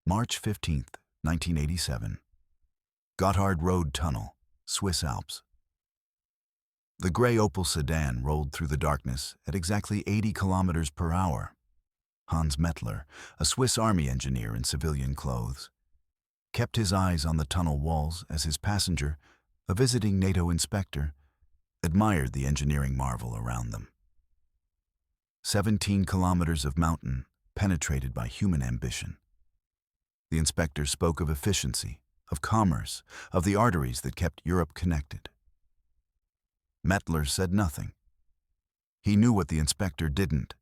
March 15, 1987. Gotthard Road Tunnel, Swiss Alps. The gray Opel sedan rolled through the darkness at exactly 80 kilometers per hour. Hans Mettler, a Swiss army engineer in civilian clothes, kept his eyes on the tunnel walls as his passenger, a visiting NATO inspector, admired the engineering marvel around them. 17 kilometers of mountain penetrated by human ambition. The inspector spoke of efficiency, of commerce, of the arteries that kept Europe connected. Mettler said nothing. He knew what the inspector didn't,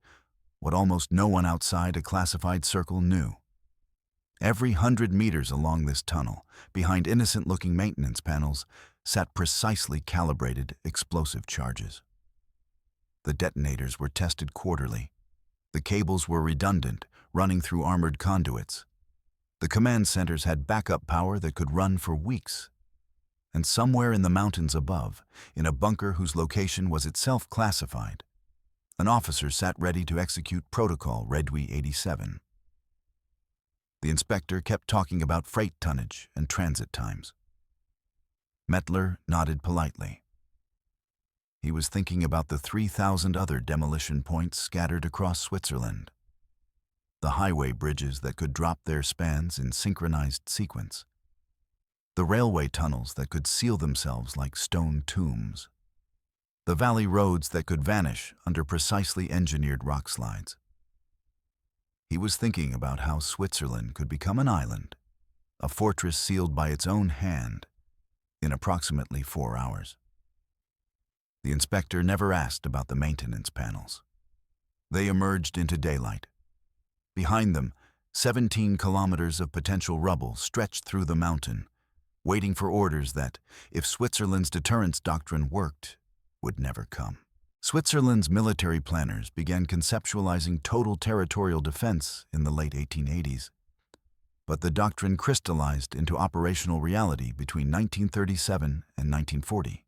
what almost no one outside a classified circle knew. Every 100 meters along this tunnel, behind innocent-looking maintenance panels, sat precisely calibrated explosive charges. The detonators were tested quarterly. The cables were redundant, running through armored conduits. The command centers had backup power that could run for weeks. And somewhere in the mountains above, in a bunker whose location was itself classified, an officer sat ready to execute Protocol Réduit 87. The inspector kept talking about freight tonnage and transit times. Mettler nodded politely. He was thinking about the 3,000 other demolition points scattered across Switzerland. The highway bridges that could drop their spans in synchronized sequence. The railway tunnels that could seal themselves like stone tombs. The valley roads that could vanish under precisely engineered rock slides. He was thinking about how Switzerland could become an island, a fortress sealed by its own hand, in approximately 4 hours. The inspector never asked about the maintenance panels. They emerged into daylight. Behind them, 17 kilometers of potential rubble stretched through the mountain, waiting for orders that, if Switzerland's deterrence doctrine worked, would never come. Switzerland's military planners began conceptualizing total territorial defense in the late 1880s, but the doctrine crystallized into operational reality between 1937 and 1940,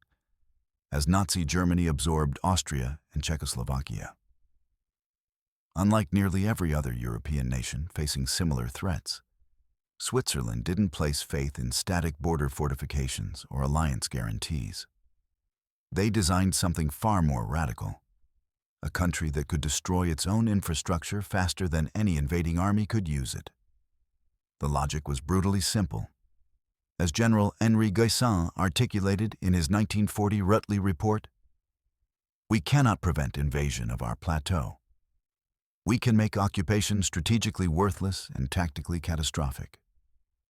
as Nazi Germany absorbed Austria and Czechoslovakia. Unlike nearly every other European nation facing similar threats, Switzerland didn't place faith in static border fortifications or alliance guarantees. They designed something far more radical, a country that could destroy its own infrastructure faster than any invading army could use it. The logic was brutally simple. As General Henri Guisan articulated in his 1940 Réduit report, "We cannot prevent invasion of our plateau. We can make occupation strategically worthless and tactically catastrophic."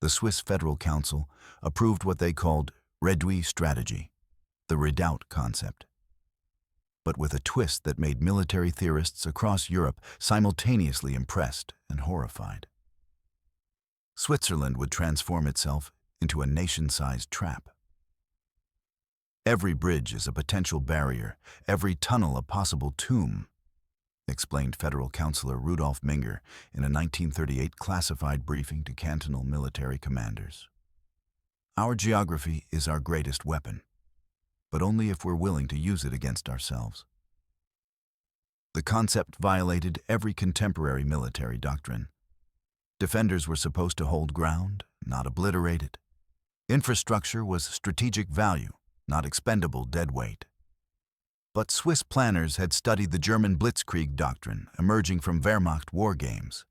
The Swiss Federal Council approved what they called Réduit strategy, the redoubt concept, but with a twist that made military theorists across Europe simultaneously impressed and horrified. Switzerland would transform itself into a nation-sized trap. "Every bridge is a potential barrier, every tunnel a possible tomb," explained Federal Councilor Rudolf Minger in a 1938 classified briefing to cantonal military commanders. "Our geography is our greatest weapon, but only if we're willing to use it against ourselves." The concept violated every contemporary military doctrine. Defenders were supposed to hold ground, not obliterate it. Infrastructure was strategic value, not expendable deadweight. But Swiss planners had studied the German Blitzkrieg doctrine emerging from Wehrmacht war games.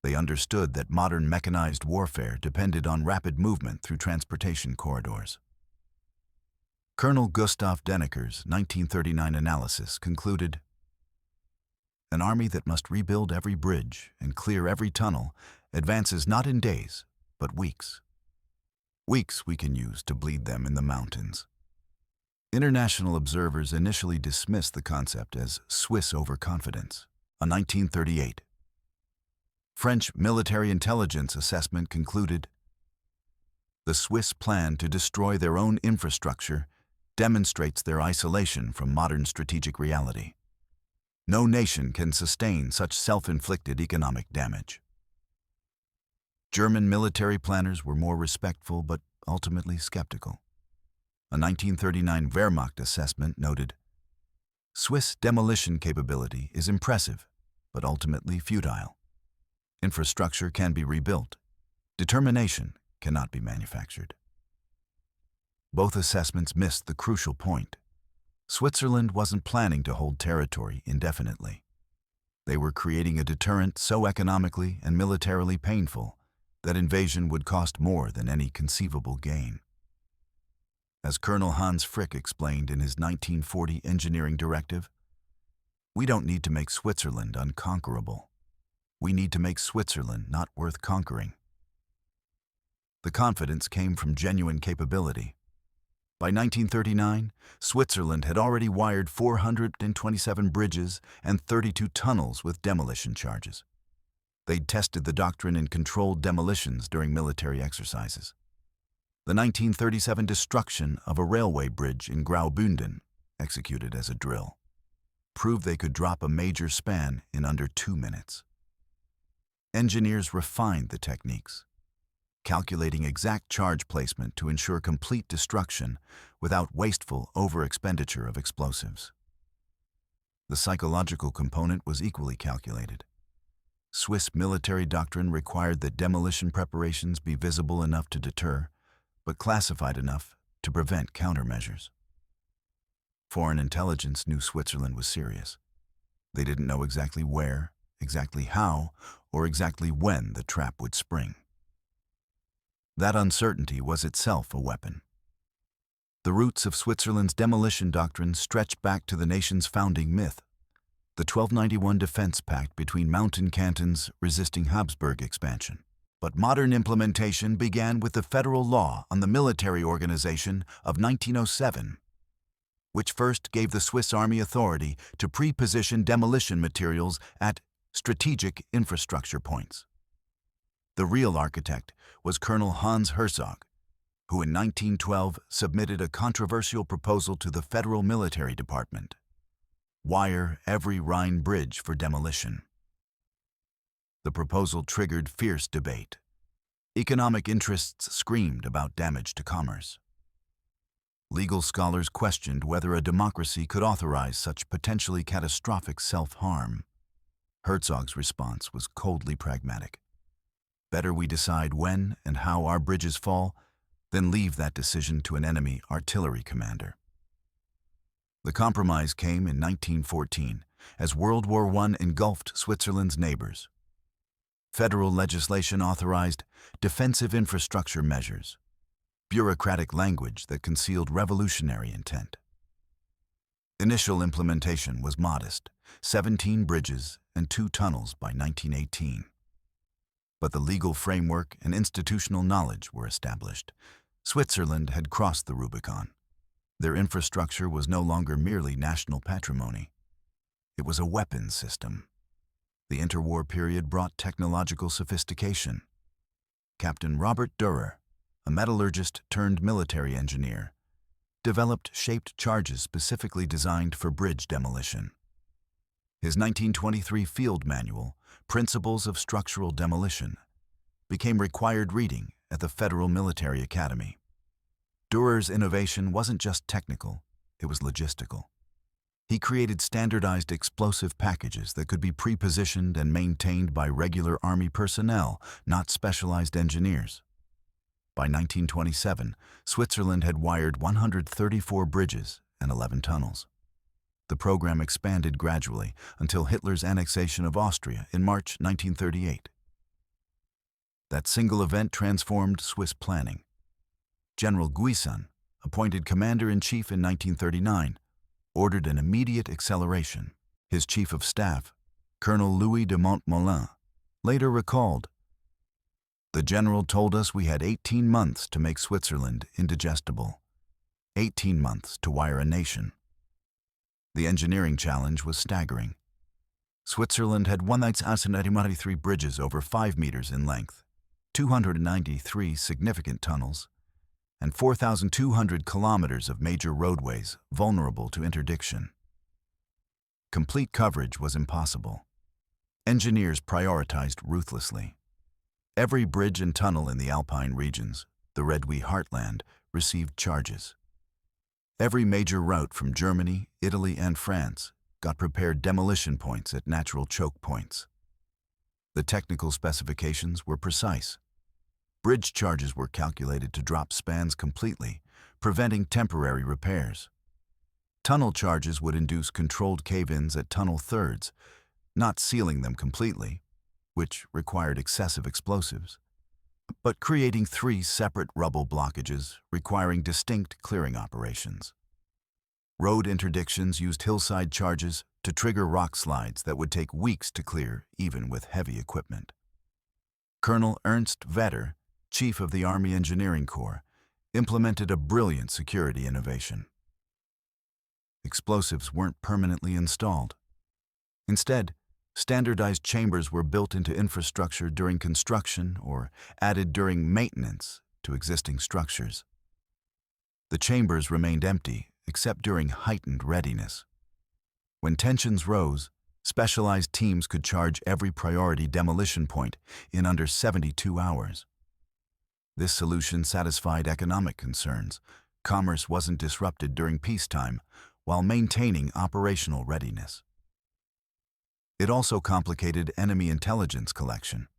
They understood that modern mechanized warfare depended on rapid movement through transportation corridors. Colonel Gustav Denecker's 1939 analysis concluded, "An army that must rebuild every bridge and clear every tunnel advances not in days, but weeks. Weeks we can use to bleed them in the mountains." International observers initially dismissed the concept as Swiss overconfidence. A 1938 French military intelligence assessment concluded, "The Swiss plan to destroy their own infrastructure demonstrates their isolation from modern strategic reality. No nation can sustain such self-inflicted economic damage." German military planners were more respectful but ultimately skeptical. A 1939 Wehrmacht assessment noted, "Swiss demolition capability is impressive, but ultimately futile. Infrastructure can be rebuilt, Determination cannot be manufactured. Both assessments missed the crucial point. Switzerland wasn't planning to hold territory indefinitely. They were creating a deterrent so economically and militarily painful that invasion would cost more than any conceivable gain. As Colonel Hans Frick explained in his 1940 engineering directive, "We don't need to make Switzerland unconquerable. We need to make Switzerland not worth conquering." The confidence came from genuine capability. By 1939, Switzerland had already wired 427 bridges and 32 tunnels with demolition charges. They'd tested the doctrine in controlled demolitions during military exercises. The 1937 destruction of a railway bridge in Graubünden, executed as a drill, proved they could drop a major span in under 2 minutes. Engineers refined the techniques, calculating exact charge placement to ensure complete destruction without wasteful over-expenditure of explosives. The psychological component was equally calculated. Swiss military doctrine required that demolition preparations be visible enough to deter, but classified enough to prevent countermeasures. Foreign intelligence knew Switzerland was serious. They didn't know exactly where, exactly how, or exactly when the trap would spring. That uncertainty was itself a weapon. The roots of Switzerland's demolition doctrine stretched back to the nation's founding myth, the 1291 Defense Pact between mountain cantons resisting Habsburg expansion. But modern implementation began with the federal law on the military organization of 1907, which first gave the Swiss Army authority to pre-position demolition materials at strategic infrastructure points. The real architect was Colonel Hans Herzog, who in 1912 submitted a controversial proposal to the Federal Military Department: wire every Rhine bridge for demolition. The proposal triggered fierce debate. Economic interests screamed about damage to commerce. Legal scholars questioned whether a democracy could authorize such potentially catastrophic self-harm. Herzog's response was coldly pragmatic. Better we decide when and how our bridges fall than leave that decision to an enemy artillery commander. The compromise came in 1914 as World War I engulfed Switzerland's neighbors. Federal legislation authorized defensive infrastructure measures, bureaucratic language that concealed revolutionary intent. Initial implementation was modest, 17 bridges and 2 tunnels by 1918. But the legal framework and institutional knowledge were established. Switzerland had crossed the Rubicon. Their infrastructure was no longer merely national patrimony. It was a weapons system. The interwar period brought technological sophistication. Captain Robert Dürer, a metallurgist turned military engineer, developed shaped charges specifically designed for bridge demolition. His 1923 field manual, Principles of Structural Demolition, became required reading at the Federal Military Academy. Dürer's innovation wasn't just technical, it was logistical. He created standardized explosive packages that could be pre-positioned and maintained by regular Army personnel, not specialized engineers. By 1927, Switzerland had wired 134 bridges and 11 tunnels. The program expanded gradually until Hitler's annexation of Austria in March 1938. That single event transformed Swiss planning. General Guisan, appointed commander-in-chief in 1939, ordered an immediate acceleration. His chief of staff, Colonel Louis de Montmolin, later recalled, "The general told us we had 18 months to make Switzerland indigestible, 18 months to wire a nation." The engineering challenge was staggering. Switzerland had 193 bridges over 5 meters in length, 293 significant tunnels, and 4,200 kilometers of major roadways vulnerable to interdiction. Complete coverage was impossible. Engineers prioritized ruthlessly. Every bridge and tunnel in the Alpine regions, the Réduit heartland, received charges. Every major route from Germany, Italy, and France got prepared demolition points at natural choke points. The technical specifications were precise. Bridge charges were calculated to drop spans completely, preventing temporary repairs. Tunnel charges would induce controlled cave-ins at tunnel thirds, not sealing them completely, which required excessive explosives, but creating 3 separate rubble blockages requiring distinct clearing operations. Road interdictions used hillside charges to trigger rock slides that would take weeks to clear even with heavy equipment. Colonel Ernst Vetter, chief of the Army Engineering Corps, implemented a brilliant security innovation. Explosives weren't permanently installed. Instead, standardized chambers were built into infrastructure during construction or added during maintenance to existing structures. The chambers remained empty except during heightened readiness. When tensions rose, specialized teams could charge every priority demolition point in under 72 hours. This solution satisfied economic concerns. Commerce wasn't disrupted during peacetime while maintaining operational readiness. It also complicated enemy intelligence collection.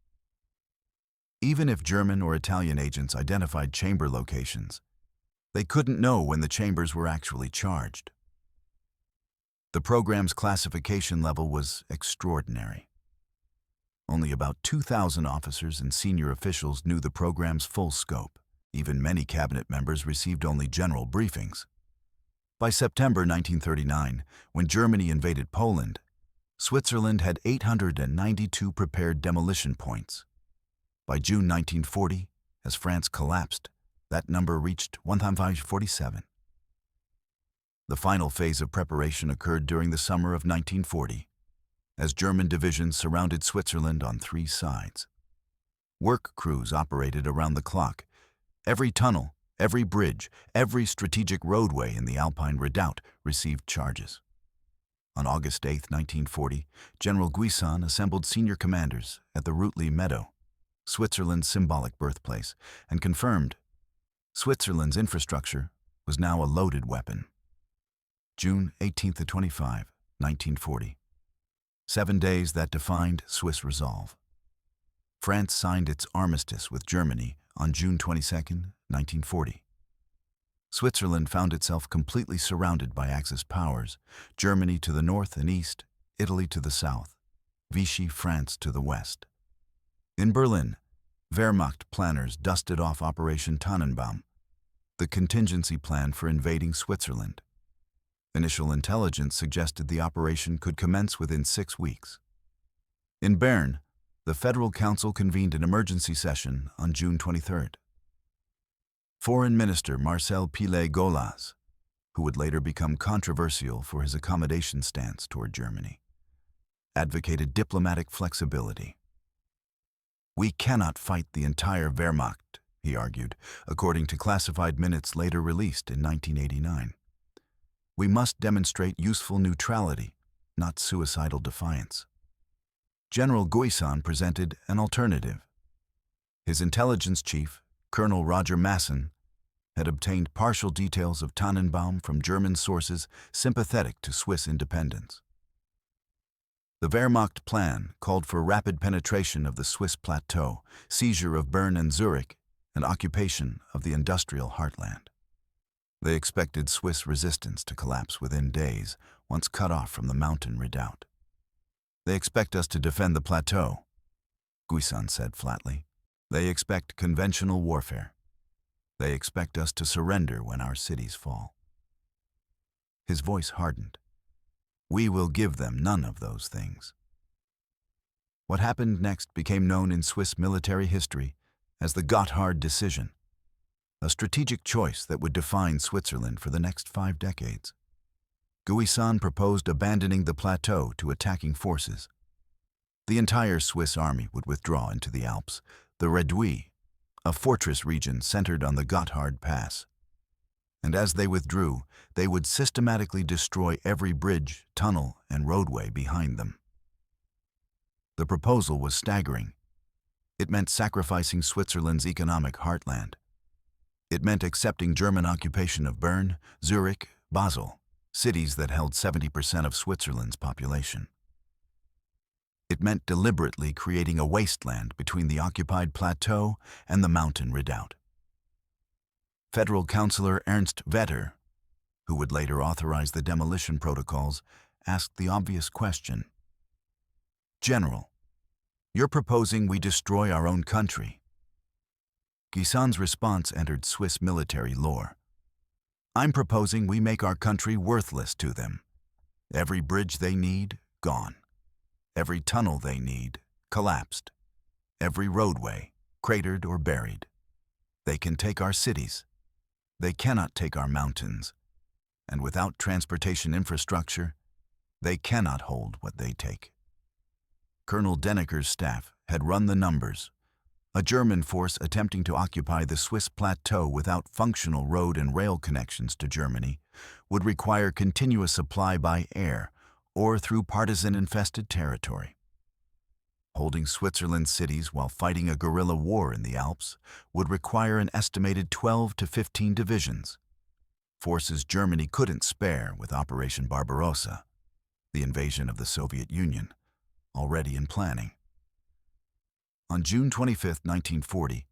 Even if German or Italian agents identified chamber locations, they couldn't know when the chambers were actually charged. The program's classification level was extraordinary. Only about 2,000 officers and senior officials knew the program's full scope. Even many cabinet members received only general briefings. By September 1939, when Germany invaded Poland, Switzerland had 892 prepared demolition points. By June 1940, as France collapsed, that number reached 1,547. The final phase of preparation occurred during the summer of 1940, as German divisions surrounded Switzerland on 3 sides. Work crews operated around the clock. Every tunnel, every bridge, every strategic roadway in the Alpine Redoubt received charges. On August 8, 1940, General Guisan assembled senior commanders at the Réduit meadow, Switzerland's symbolic birthplace, and confirmed Switzerland's infrastructure was now a loaded weapon. June 18-25, 1940. 7 days that defined Swiss resolve. France signed its armistice with Germany on June 22, 1940. Switzerland found itself completely surrounded by Axis powers, Germany to the north and east, Italy to the south, Vichy France to the west. In Berlin, Wehrmacht planners dusted off Operation Tannenbaum, the contingency plan for invading Switzerland. Initial intelligence suggested the operation could commence within 6 weeks. In Bern, the Federal Council convened an emergency session on June 23rd. Foreign Minister Marcel Pilet-Golas, who would later become controversial for his accommodation stance toward Germany, advocated diplomatic flexibility. "We cannot fight the entire Wehrmacht," he argued, according to classified minutes later released in 1989. "We must demonstrate useful neutrality, not suicidal defiance." General Guisan presented an alternative. His intelligence chief, Colonel Roger Masson, had obtained partial details of Tannenbaum from German sources sympathetic to Swiss independence. The Wehrmacht plan called for rapid penetration of the Swiss plateau, seizure of Bern and Zurich, and occupation of the industrial heartland. They expected Swiss resistance to collapse within days, once cut off from the mountain redoubt. "They expect us to defend the plateau," Guisan said flatly. "They expect conventional warfare. They expect us to surrender when our cities fall." His voice hardened. "We will give them none of those things." What happened next became known in Swiss military history as the Gotthard decision, a strategic choice that would define Switzerland for the next 5 decades. Guisan proposed abandoning the plateau to attacking forces. The entire Swiss army would withdraw into the Alps, the Réduit, a fortress region centered on the Gotthard Pass. And as they withdrew, they would systematically destroy every bridge, tunnel, and roadway behind them. The proposal was staggering. It meant sacrificing Switzerland's economic heartland. It meant accepting German occupation of Bern, Zurich, Basel, cities that held 70% of Switzerland's population. It meant deliberately creating a wasteland between the occupied plateau and the mountain redoubt. Federal Counselor Ernst Vetter, who would later authorize the demolition protocols, asked the obvious question. "General, you're proposing we destroy our own country." Guisan's response entered Swiss military lore. "I'm proposing we make our country worthless to them. Every bridge they need, gone. Every tunnel they need, collapsed. Every roadway, cratered or buried. They can take our cities. They cannot take our mountains. And without transportation infrastructure, they cannot hold what they take." Colonel Denneker's staff had run the numbers. A German force attempting to occupy the Swiss plateau without functional road and rail connections to Germany would require continuous supply by air or through partisan-infested territory. Holding Switzerland's cities while fighting a guerrilla war in the Alps would require an estimated 12 to 15 divisions, forces Germany couldn't spare with Operation Barbarossa, the invasion of the Soviet Union, already in planning. On June 25, 1940,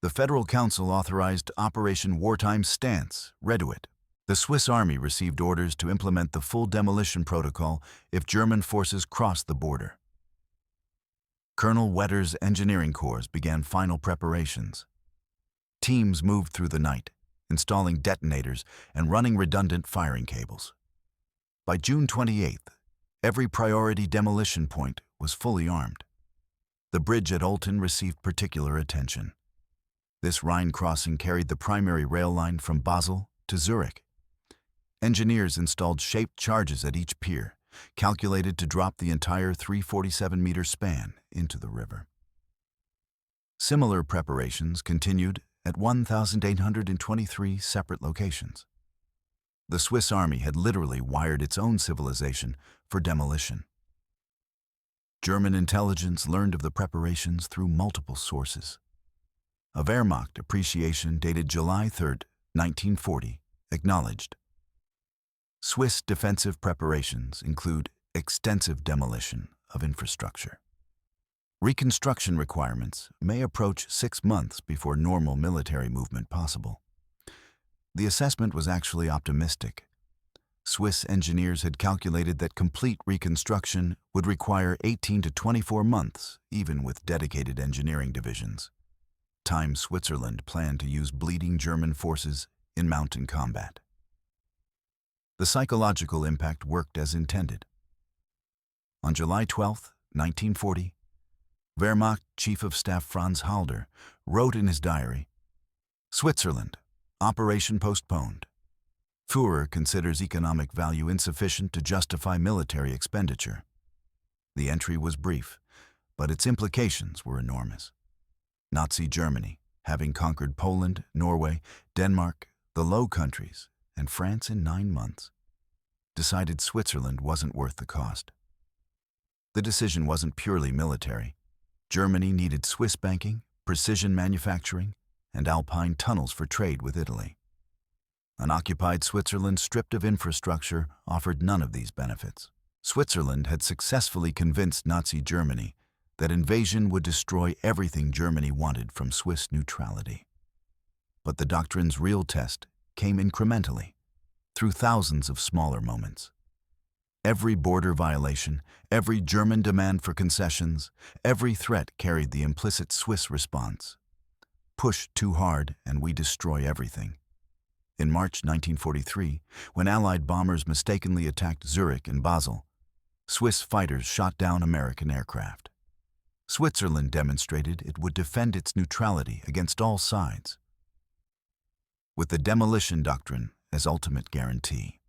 the Federal Council authorized Operation Wartime Stance, Réduit. The Swiss Army received orders to implement the full demolition protocol if German forces crossed the border. Colonel Wetter's engineering corps began final preparations. Teams moved through the night, installing detonators and running redundant firing cables. By June 28th, every priority demolition point was fully armed. The bridge at Olten received particular attention. This Rhine crossing carried the primary rail line from Basel to Zurich. Engineers installed shaped charges at each pier, calculated to drop the entire 347-meter span into the river. Similar preparations continued at 1,823 separate locations. The Swiss Army had literally wired its own civilization for demolition. German intelligence learned of the preparations through multiple sources. A Wehrmacht appreciation dated July 3, 1940, acknowledged, "Swiss defensive preparations include extensive demolition of infrastructure. Reconstruction requirements may approach 6 months before normal military movement possible." The assessment was actually optimistic. Swiss engineers had calculated that complete reconstruction would require 18 to 24 months, even with dedicated engineering divisions. Time Switzerland planned to use bleeding German forces in mountain combat. The psychological impact worked as intended. On July 12, 1940, Wehrmacht Chief of Staff Franz Halder wrote in his diary, "Switzerland, operation postponed. Führer considers economic value insufficient to justify military expenditure." The entry was brief, but its implications were enormous. Nazi Germany, having conquered Poland, Norway, Denmark, the Low Countries, and France in 9 months, decided Switzerland wasn't worth the cost. The decision wasn't purely military. Germany needed Swiss banking, precision manufacturing, and alpine tunnels for trade with Italy. An occupied Switzerland stripped of infrastructure offered none of these benefits. Switzerland had successfully convinced Nazi Germany that invasion would destroy everything Germany wanted from Swiss neutrality. But the doctrine's real test came incrementally, through thousands of smaller moments. Every border violation, every German demand for concessions, every threat carried the implicit Swiss response: push too hard and we destroy everything. In March 1943, when Allied bombers mistakenly attacked Zurich and Basel, Swiss fighters shot down American aircraft. Switzerland demonstrated it would defend its neutrality against all sides, with the demolition doctrine as ultimate guarantee.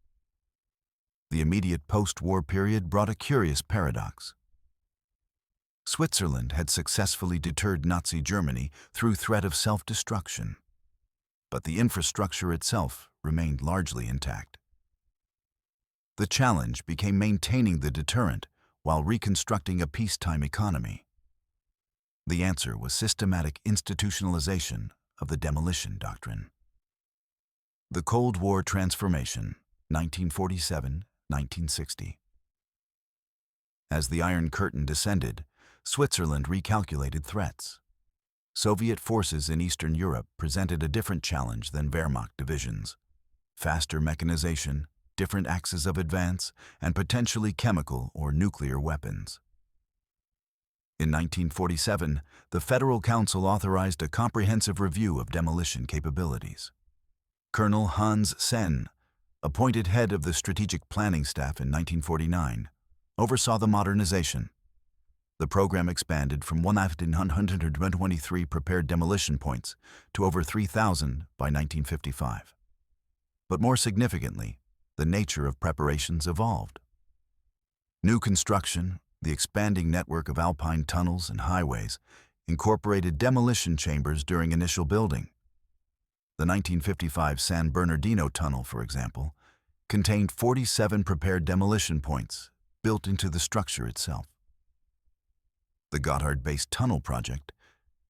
The immediate post-war period brought a curious paradox. Switzerland had successfully deterred Nazi Germany through threat of self-destruction, but the infrastructure itself remained largely intact. The challenge became maintaining the deterrent while reconstructing a peacetime economy. The answer was systematic institutionalization of the demolition doctrine. The Cold War Transformation, 1947-1960. As the Iron Curtain descended, Switzerland recalculated threats. Soviet forces in Eastern Europe presented a different challenge than Wehrmacht divisions: faster mechanization, different axes of advance, and potentially chemical or nuclear weapons. In 1947, the Federal Council authorized a comprehensive review of demolition capabilities. Colonel Hans Senn, appointed head of the Strategic Planning Staff in 1949, oversaw the modernization. The program expanded from 1,123 prepared demolition points to over 3,000 by 1955. But more significantly, the nature of preparations evolved. New construction, the expanding network of alpine tunnels and highways, incorporated demolition chambers during initial building. The 1955 San Bernardino Tunnel, for example, contained 47 prepared demolition points built into the structure itself. The Gotthard-based tunnel project,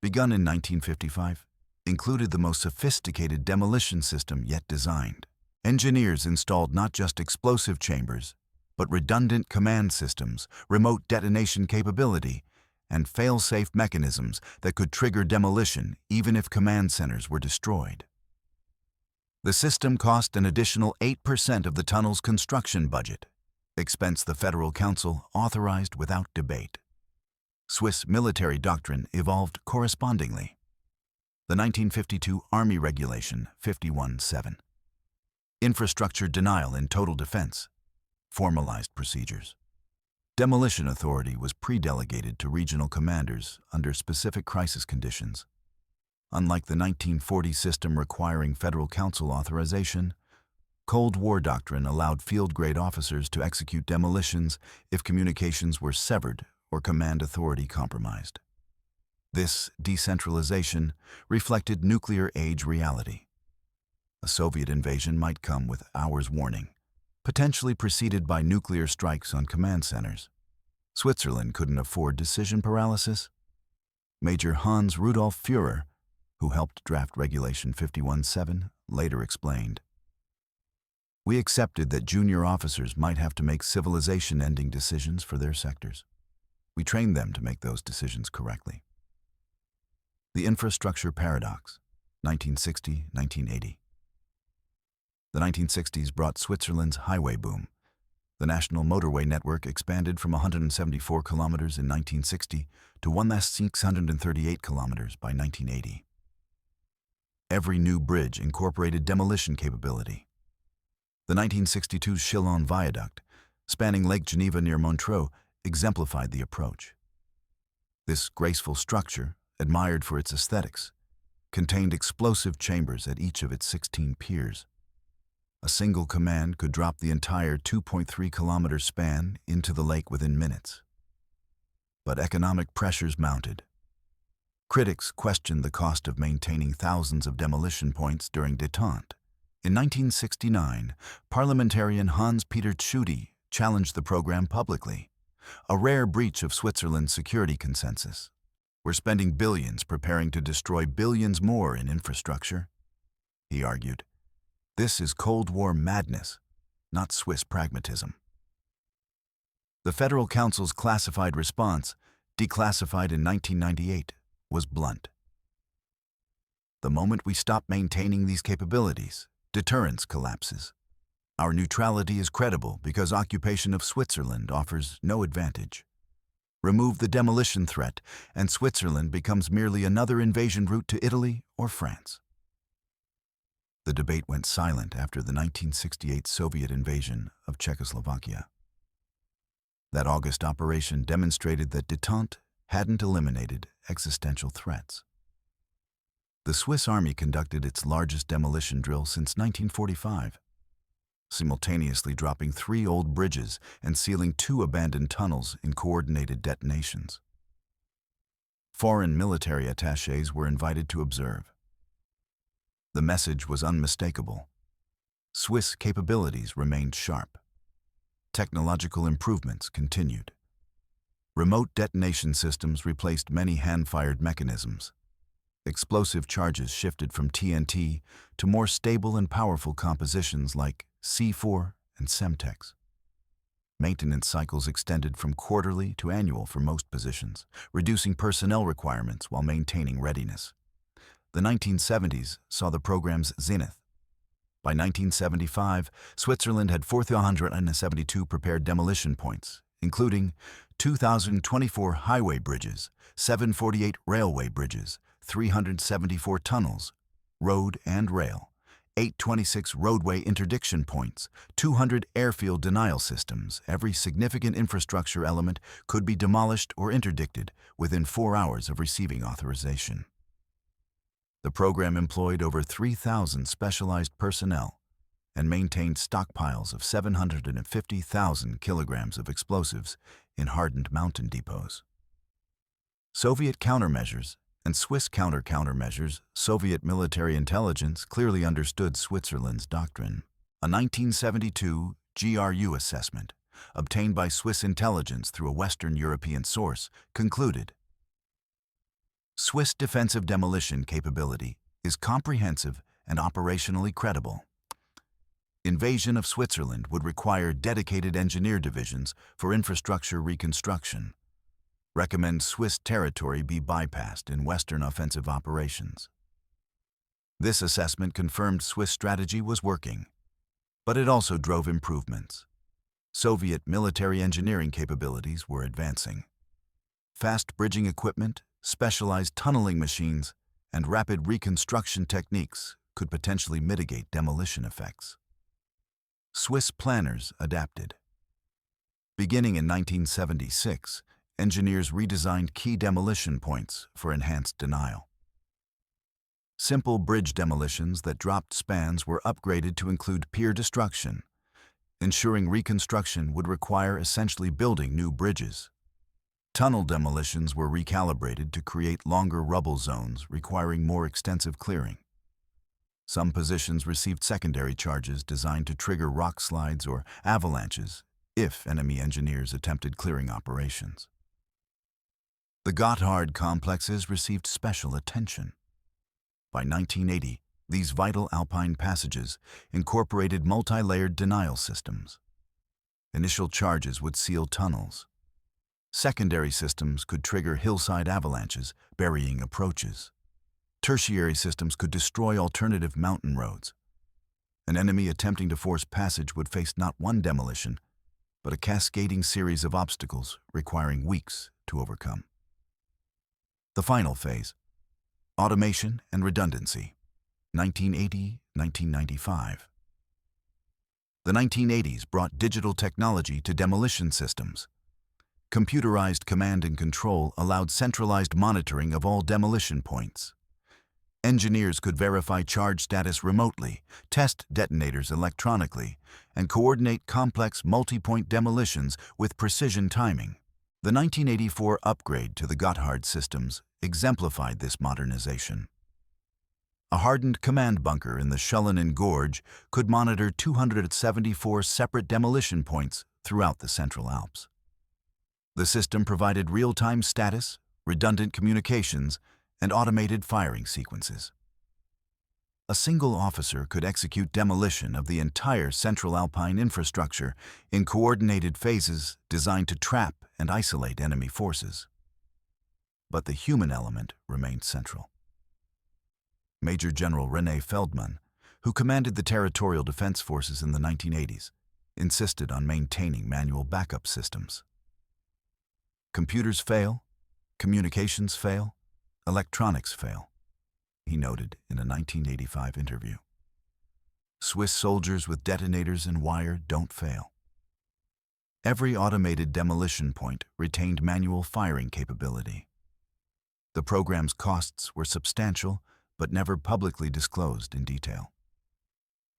begun in 1955, included the most sophisticated demolition system yet designed. Engineers installed not just explosive chambers, but redundant command systems, remote detonation capability, and fail-safe mechanisms that could trigger demolition even if command centers were destroyed. The system cost an additional 8% of the tunnel's construction budget, expense the Federal Council authorized without debate. Swiss military doctrine evolved correspondingly. The 1952 Army Regulation 51-7. Infrastructure denial in total defense formalized procedures. Demolition authority was pre-delegated to regional commanders under specific crisis conditions. Unlike the 1940 system requiring Federal Council authorization, Cold War doctrine allowed field-grade officers to execute demolitions if communications were severed or command authority compromised. This decentralization reflected nuclear-age reality. A Soviet invasion might come with hours' warning, potentially preceded by nuclear strikes on command centers. Switzerland couldn't afford decision paralysis. Major Hans Rudolf Führer, who helped draft Regulation 51-7, later explained, "We accepted that junior officers might have to make civilization-ending decisions for their sectors. We trained them to make those decisions correctly." The infrastructure paradox, 1960-1980. The 1960s brought Switzerland's highway boom. The national motorway network expanded from 174 kilometers in 1960 to 1,638 kilometers by 1980. Every new bridge incorporated demolition capability. The 1962 Chillon Viaduct, spanning Lake Geneva near Montreux, exemplified the approach. This graceful structure, admired for its aesthetics, contained explosive chambers at each of its 16 piers. A single command could drop the entire 2.3-kilometer span into the lake within minutes. But economic pressures mounted. Critics questioned the cost of maintaining thousands of demolition points during détente. In 1969, parliamentarian Hans-Peter Tschudi challenged the program publicly, a rare breach of Switzerland's security consensus. "We're spending billions preparing to destroy billions more in infrastructure," he argued. "This is Cold War madness, not Swiss pragmatism." The Federal Council's classified response, Declassified in 1998, was blunt. "The moment we stop maintaining these capabilities, deterrence collapses. Our neutrality is credible because occupation of Switzerland offers no advantage. Remove the demolition threat, and Switzerland becomes merely another invasion route to Italy or France." The debate went silent after the 1968 Soviet invasion of Czechoslovakia. That August operation demonstrated that détente hadn't eliminated existential threats. The Swiss Army conducted its largest demolition drill since 1945, simultaneously dropping 3 old bridges and sealing 2 abandoned tunnels in coordinated detonations. Foreign military attachés were invited to observe. The message was unmistakable. Swiss capabilities remained sharp. Technological improvements continued. Remote detonation systems replaced many hand-fired mechanisms. Explosive charges shifted from TNT to more stable and powerful compositions like C4 and Semtex. Maintenance cycles extended from quarterly to annual for most positions, reducing personnel requirements while maintaining readiness. The 1970s saw the program's zenith. By 1975, Switzerland had 472 prepared demolition points, including 2,024 highway bridges, 748 railway bridges, 374 tunnels, road and rail, 826 roadway interdiction points, 200 airfield denial systems. Every significant infrastructure element could be demolished or interdicted within 4 hours of receiving authorization. The program employed over 3,000 specialized personnel and maintained stockpiles of 750,000 kilograms of explosives in hardened mountain depots. Soviet countermeasures and Swiss countermeasures. Soviet military intelligence clearly understood Switzerland's doctrine. A 1972 GRU assessment, obtained by Swiss intelligence through a Western European source, concluded, Swiss defensive demolition capability is comprehensive and operationally credible. Invasion of Switzerland would require dedicated engineer divisions for infrastructure reconstruction. Recommend Swiss territory be bypassed in Western offensive operations. This assessment confirmed Swiss strategy was working, but it also drove improvements. Soviet military engineering capabilities were advancing. Fast bridging equipment, specialized tunneling machines, and rapid reconstruction techniques could potentially mitigate demolition effects. Swiss planners adapted. Beginning in 1976, engineers redesigned key demolition points for enhanced denial. Simple bridge demolitions that dropped spans were upgraded to include pier destruction, ensuring reconstruction would require essentially building new bridges. Tunnel demolitions were recalibrated to create longer rubble zones requiring more extensive clearing. Some positions received secondary charges designed to trigger rock slides or avalanches if enemy engineers attempted clearing operations. The Gotthard complexes received special attention. By 1980, these vital alpine passages incorporated multi-layered denial systems. Initial charges would seal tunnels. Secondary systems could trigger hillside avalanches, burying approaches. Tertiary systems could destroy alternative mountain roads. An enemy attempting to force passage would face not one demolition, but a cascading series of obstacles requiring weeks to overcome. The final phase, automation and redundancy, 1980-1995. The 1980s brought digital technology to demolition systems. Computerized command and control allowed centralized monitoring of all demolition points. Engineers could verify charge status remotely, test detonators electronically, and coordinate complex multi-point demolitions with precision timing. The 1984 upgrade to the Gotthard systems exemplified this modernization. A hardened command bunker in the Schulinen Gorge could monitor 274 separate demolition points throughout the Central Alps. The system provided real-time status, redundant communications, and automated firing sequences. A single officer could execute demolition of the entire Central Alpine infrastructure in coordinated phases designed to trap and isolate enemy forces. But the human element remained central. Major General René Feldmann, who commanded the territorial defense forces in the 1980s, insisted on maintaining manual backup systems. Computers fail, communications fail, electronics fail, he noted in a 1985 interview. Swiss soldiers with detonators and wire don't fail. Every automated demolition point retained manual firing capability. The program's costs were substantial, but never publicly disclosed in detail.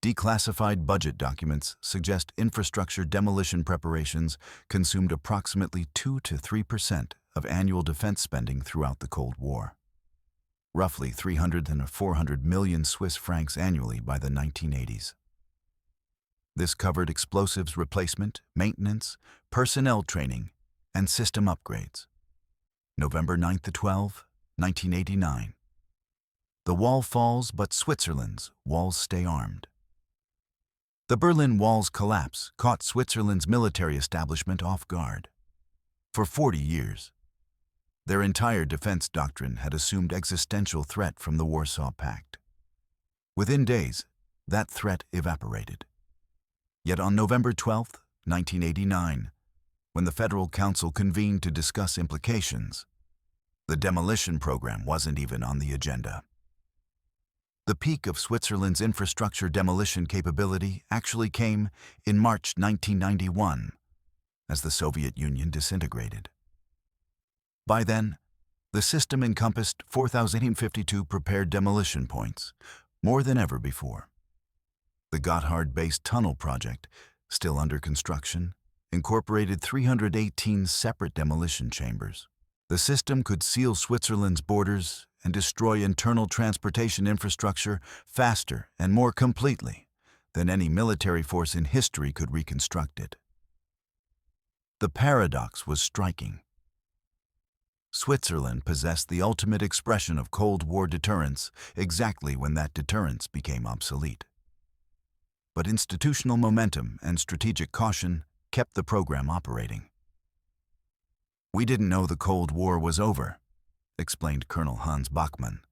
Declassified budget documents suggest infrastructure demolition preparations consumed approximately 2 to 3% of annual defense spending throughout the Cold War. Roughly 300 to 400 million Swiss francs annually by the 1980s. This covered explosives replacement, maintenance, personnel training, and system upgrades. November 9 to 12, 1989. The wall falls, but Switzerland's walls stay armed. The Berlin Wall's collapse caught Switzerland's military establishment off guard. For 40 years, their entire defense doctrine had assumed existential threat from the Warsaw Pact. Within days, that threat evaporated. Yet on November 12, 1989, when the Federal Council convened to discuss implications, the demolition program wasn't even on the agenda. The peak of Switzerland's infrastructure demolition capability actually came in March 1991, as the Soviet Union disintegrated. By then, the system encompassed 4,052 prepared demolition points, more than ever before. The Gotthard-based tunnel project, still under construction, incorporated 318 separate demolition chambers. The system could seal Switzerland's borders and destroy internal transportation infrastructure faster and more completely than any military force in history could reconstruct it. The paradox was striking. Switzerland possessed the ultimate expression of Cold War deterrence exactly when that deterrence became obsolete. But institutional momentum and strategic caution kept the program operating. "We didn't know the Cold War was over," explained Colonel Hans Bachmann,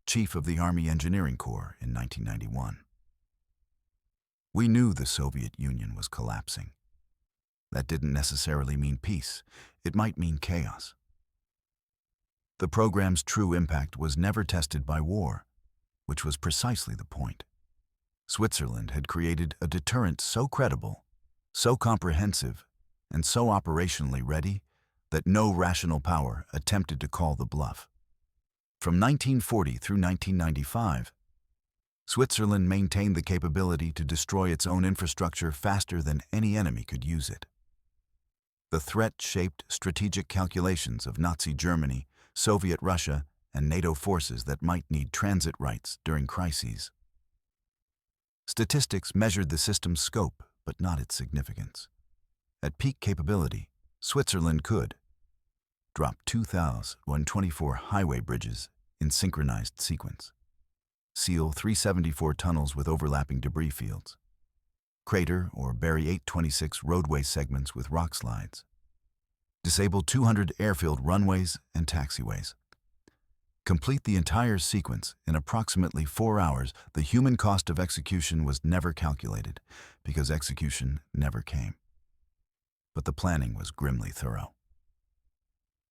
chief of the Army Engineering Corps in 1991. "We knew the Soviet Union was collapsing. That didn't necessarily mean peace. It might mean chaos." The program's true impact was never tested by war, which was precisely the point. Switzerland had created a deterrent so credible, so comprehensive, and so operationally ready that no rational power attempted to call the bluff. From 1940 through 1995, Switzerland maintained the capability to destroy its own infrastructure faster than any enemy could use it. The threat shaped strategic calculations of Nazi Germany, Soviet Russia, and NATO forces that might need transit rights during crises. Statistics measured the system's scope, but not its significance. At peak capability, Switzerland could drop 2,124 highway bridges in synchronized sequence, seal 374 tunnels with overlapping debris fields, crater or bury 826 roadway segments with rock slides, disable 200 airfield runways and taxiways. Complete the entire sequence in approximately 4 hours. The human cost of execution was never calculated, because execution never came. But the planning was grimly thorough.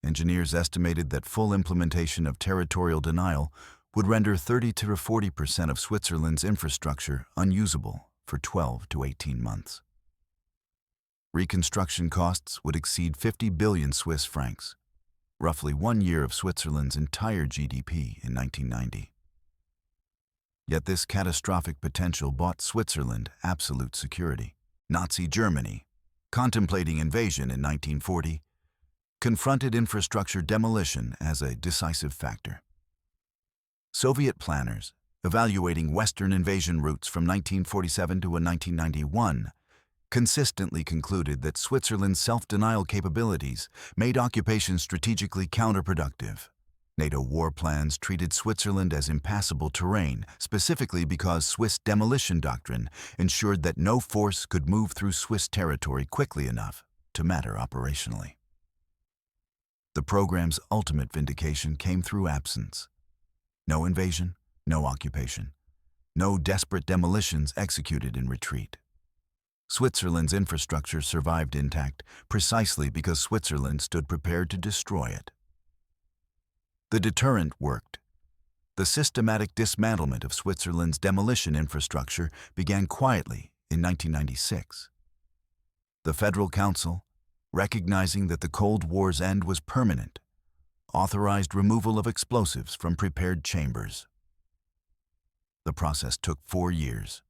Engineers estimated that full implementation of territorial denial would render 30 to 40% of Switzerland's infrastructure unusable for 12 to 18 months. Reconstruction costs would exceed 50 billion Swiss francs, roughly 1 year of Switzerland's entire GDP in 1990. Yet this catastrophic potential bought Switzerland absolute security. Nazi Germany, contemplating invasion in 1940, confronted infrastructure demolition as a decisive factor. Soviet planners, evaluating Western invasion routes from 1947 to 1991, consistently concluded that Switzerland's self-denial capabilities made occupation strategically counterproductive. NATO war plans treated Switzerland as impassable terrain, specifically because Swiss demolition doctrine ensured that no force could move through Swiss territory quickly enough to matter operationally. The program's ultimate vindication came through absence. No invasion, no occupation, no desperate demolitions executed in retreat. Switzerland's infrastructure survived intact precisely because Switzerland stood prepared to destroy it. The deterrent worked. The systematic dismantlement of Switzerland's demolition infrastructure began quietly in 1996. The Federal Council, recognizing that the Cold War's end was permanent, authorized removal of explosives from prepared chambers. The process took 4 years.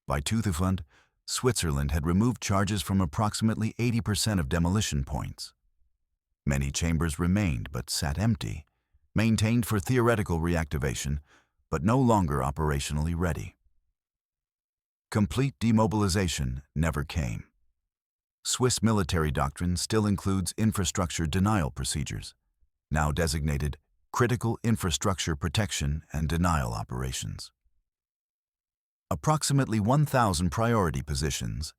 By 2000, Switzerland had removed charges from approximately 80% of demolition points. Many chambers remained but sat empty, maintained for theoretical reactivation, but no longer operationally ready. Complete demobilization never came. Swiss military doctrine still includes infrastructure denial procedures, now designated critical infrastructure protection and denial operations. Approximately 1,000 priority positions,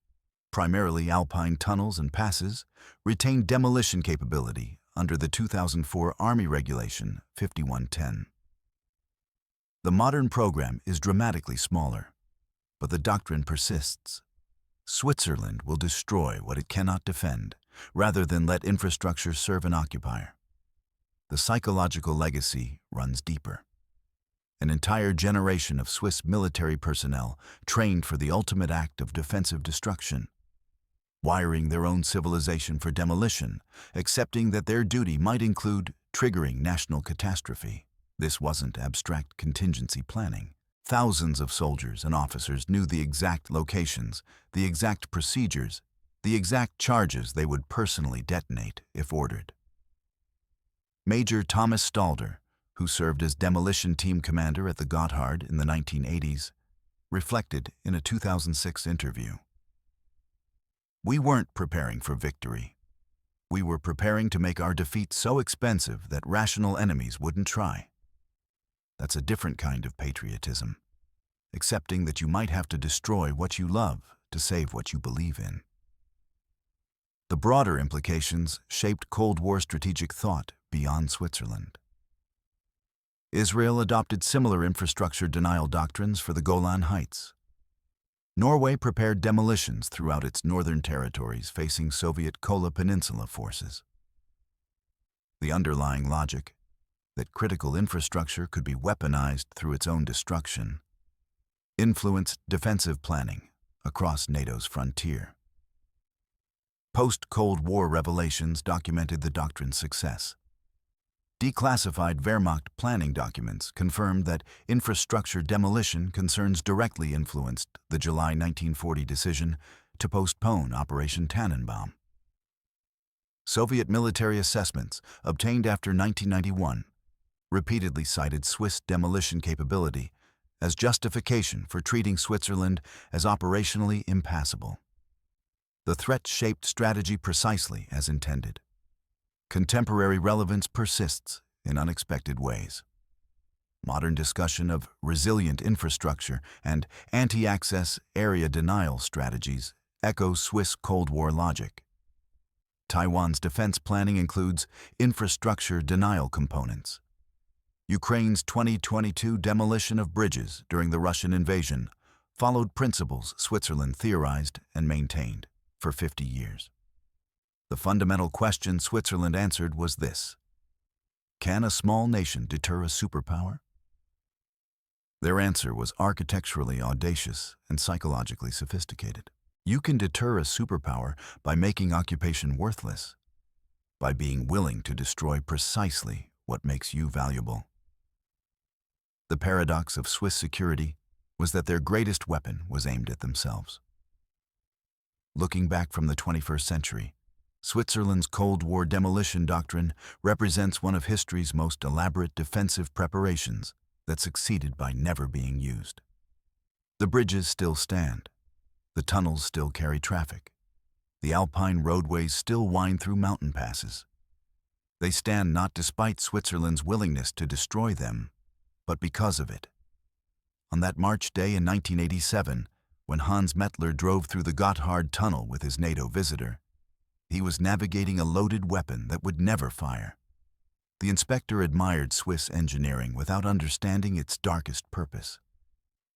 primarily alpine tunnels and passes, retained demolition capability under the 2004 Army Regulation 5110. The modern program is dramatically smaller, but the doctrine persists. Switzerland will destroy what it cannot defend, rather than let infrastructure serve an occupier. The psychological legacy runs deeper. An entire generation of Swiss military personnel trained for the ultimate act of defensive destruction, wiring their own civilization for demolition, accepting that their duty might include triggering national catastrophe. This wasn't abstract contingency planning. Thousands of soldiers and officers knew the exact locations, the exact procedures, the exact charges they would personally detonate if ordered. Major Thomas Stalder, who served as demolition team commander at the Gotthard in the 1980s, reflected in a 2006 interview. "We weren't preparing for victory. We were preparing to make our defeat so expensive that rational enemies wouldn't try." That's a different kind of patriotism, accepting that you might have to destroy what you love to save what you believe in. The broader implications shaped Cold War strategic thought beyond Switzerland. Israel adopted similar infrastructure denial doctrines for the Golan Heights. Norway prepared demolitions throughout its northern territories facing Soviet Kola Peninsula forces. The underlying logic, that critical infrastructure could be weaponized through its own destruction, influenced defensive planning across NATO's frontier. Post-Cold War revelations documented the doctrine's success. Declassified Wehrmacht planning documents confirmed that infrastructure demolition concerns directly influenced the July 1940 decision to postpone Operation Tannenbaum. Soviet military assessments obtained after 1991 repeatedly cited Swiss demolition capability as justification for treating Switzerland as operationally impassable. The threat shaped strategy precisely as intended. Contemporary relevance persists in unexpected ways. Modern discussion of resilient infrastructure and anti-access area denial strategies echoes Swiss Cold War logic. Taiwan's defense planning includes infrastructure denial components. Ukraine's 2022 demolition of bridges during the Russian invasion followed principles Switzerland theorized and maintained for 50 years. The fundamental question Switzerland answered was this: can a small nation deter a superpower? Their answer was architecturally audacious and psychologically sophisticated. You can deter a superpower by making occupation worthless, by being willing to destroy precisely what makes you valuable. The paradox of Swiss security was that their greatest weapon was aimed at themselves. Looking back from the 21st century, Switzerland's Cold War demolition doctrine represents one of history's most elaborate defensive preparations that succeeded by never being used. The bridges still stand. The tunnels still carry traffic. The alpine roadways still wind through mountain passes. They stand not despite Switzerland's willingness to destroy them, but because of it. On that March day in 1987, when Hans Mettler drove through the Gotthard tunnel with his NATO visitor, he was navigating a loaded weapon that would never fire. The inspector admired Swiss engineering without understanding its darkest purpose.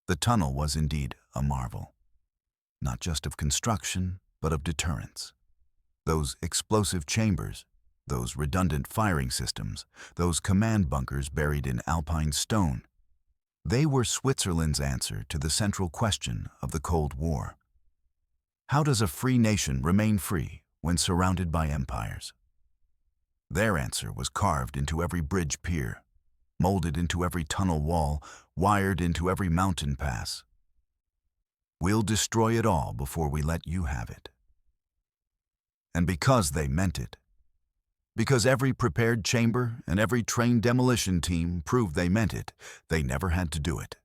The tunnel was indeed a marvel, not just of construction, but of deterrence. Those explosive chambers, those redundant firing systems, those command bunkers buried in alpine stone, they were Switzerland's answer to the central question of the Cold War. How does a free nation remain free when surrounded by empires? Their answer was carved into every bridge pier, molded into every tunnel wall, wired into every mountain pass. We'll destroy it all before we let you have it. And because they meant it, because every prepared chamber and every trained demolition team proved they meant it, they never had to do it.